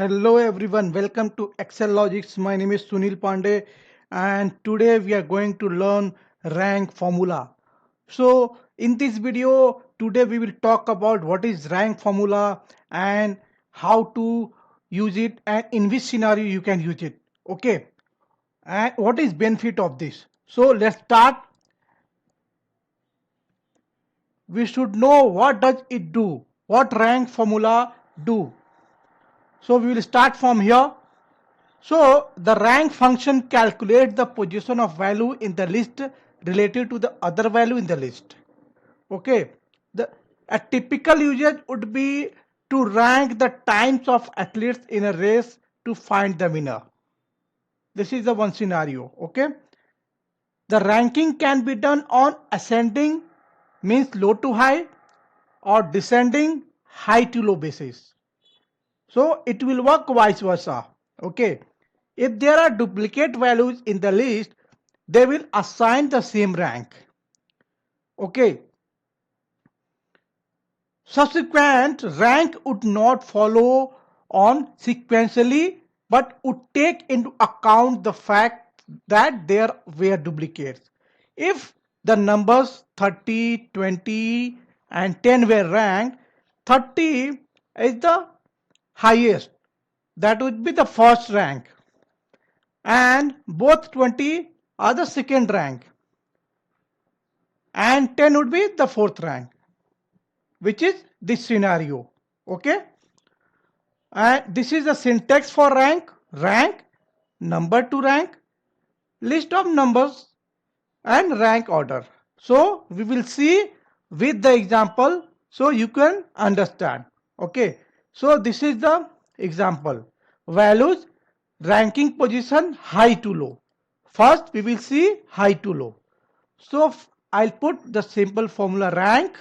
Hello everyone, welcome to Excel Logics. My name is Sunil Pandey and today we are going to learn rank formula. So in this video, today we will talk about what is rank formula and how to use it and in which scenario you can use it. Okay, and what is benefit of this? So let's start. We should know what does it do, what rank formula do. So we will start from here. So the rank function calculates the position of value in the list relative to the other value in the list. Okay. A typical usage would be to rank the times of athletes in a race to find the winner. This is the one scenario. Okay. The ranking can be done on ascending, means low to high, or descending, high to low basis. So it will work vice versa. Okay. If there are duplicate values in the list, they will assign the same rank. Okay. Subsequent rank would not follow on sequentially, but would take into account the fact that there were duplicates. If the numbers 30, 20 and 10 were ranked, 30 is the highest. That would be the first rank. And both 20 are the second rank. And 10 would be the fourth rank, which is this scenario. Okay. And this is the syntax for rank, number to rank, list of numbers and rank order. So we will see with the example so you can understand. Okay. So this is the example. Values, ranking position high to low. First we will see high to low. So I'll put the simple formula rank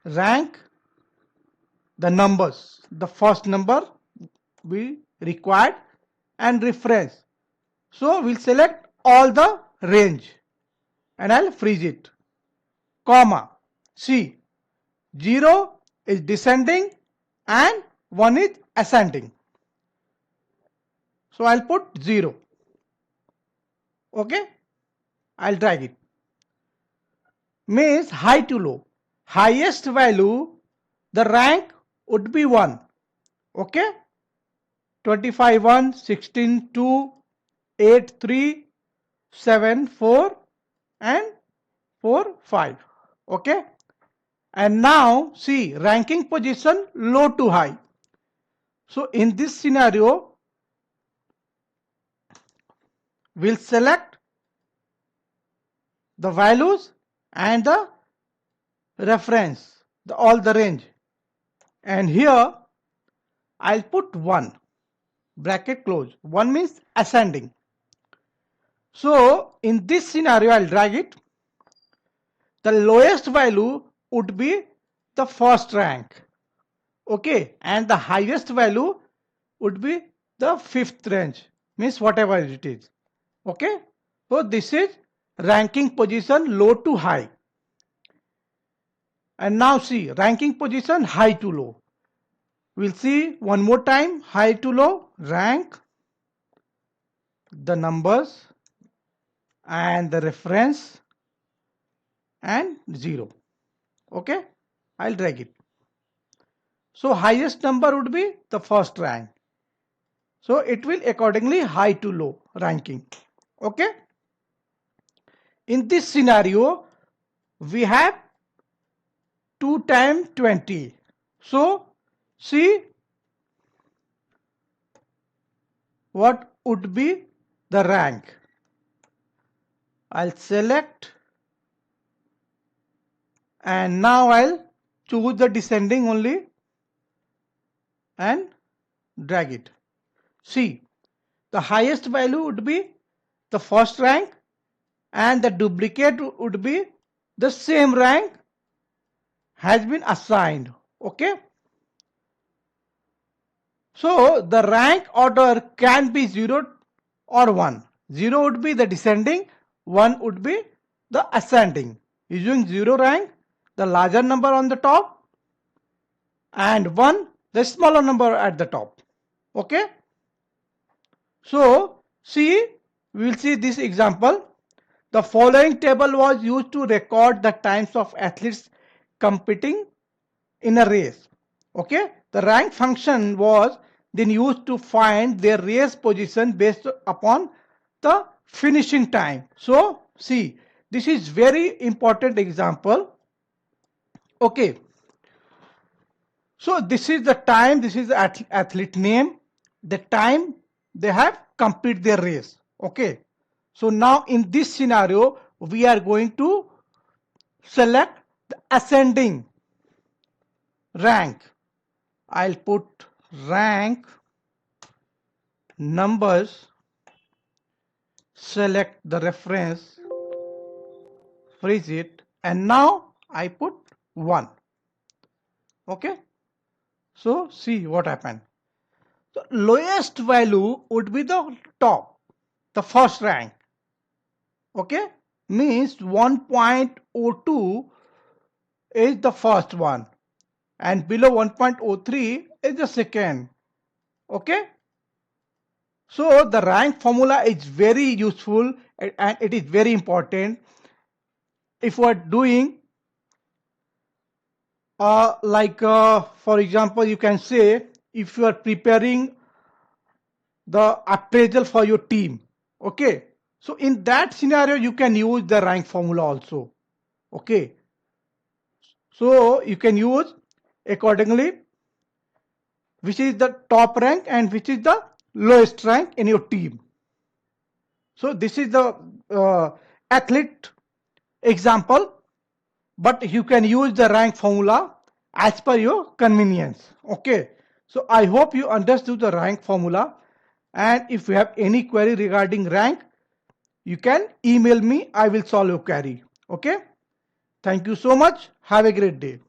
the numbers, the first number we required and reference. So we'll select all the range and I'll freeze it, comma, see 0 is descending and 1 is ascending. So I'll put 0. Okay, I'll drag it. Means high to low. Highest value, the rank would be 1. Okay, 25 1, 16 2, 8 3, 7 4 and 4 5. Okay, and now see ranking position low to high. So in this scenario we'll select the values and the reference, all the range, and here I'll put 1 bracket close. 1 means ascending. So in this scenario I'll drag it. The lowest value would be the first rank. Okay, and the highest value would be the fifth range, means whatever it is. Okay, so this is ranking position low to high. And now see ranking position high to low. We'll see one more time, high to low, rank, the numbers and the reference and 0. Okay, I'll drag it. So highest number would be the first rank. So it will accordingly high to low ranking. Okay. In this scenario, we have 2 times 20. So see what would be the rank. I'll select and now I'll choose the descending only and drag it. See, the highest value would be the first rank and the duplicate would be the same rank has been assigned. Okay. So the rank order can be 0 or 1. 0 would be the descending, 1 would be the ascending, using 0 rank, the larger number on the top, and 1, the smaller number at the top. Okay. So see, we will see this example. The following table was used to record the times of athletes competing in a race. Okay, the rank function was then used to find their race position based upon the finishing time. So see, this is very important example. Okay, so this is the time, this is the athlete name, the time they have complete their race. Okay, so now in this scenario we are going to select the ascending rank. I'll put rank numbers, select the reference, freeze it, and now I put 1. Okay, so see what happened. The lowest value would be the top, the first rank. Okay, means 1.02 is the first one, and below 1.03 is the second. Okay, so the rank formula is very useful and it is very important if we are doing for example, you can say if you are preparing the appraisal for your team. Okay, so in that scenario you can use the rank formula also. Okay, so you can use accordingly which is the top rank and which is the lowest rank in your team. So this is the athlete example, but you can use the rank formula as per your convenience. Okay, so I hope you understood the rank formula, and if you have any query regarding rank, you can email me. I will solve your query. Okay, thank you so much. Have a great day.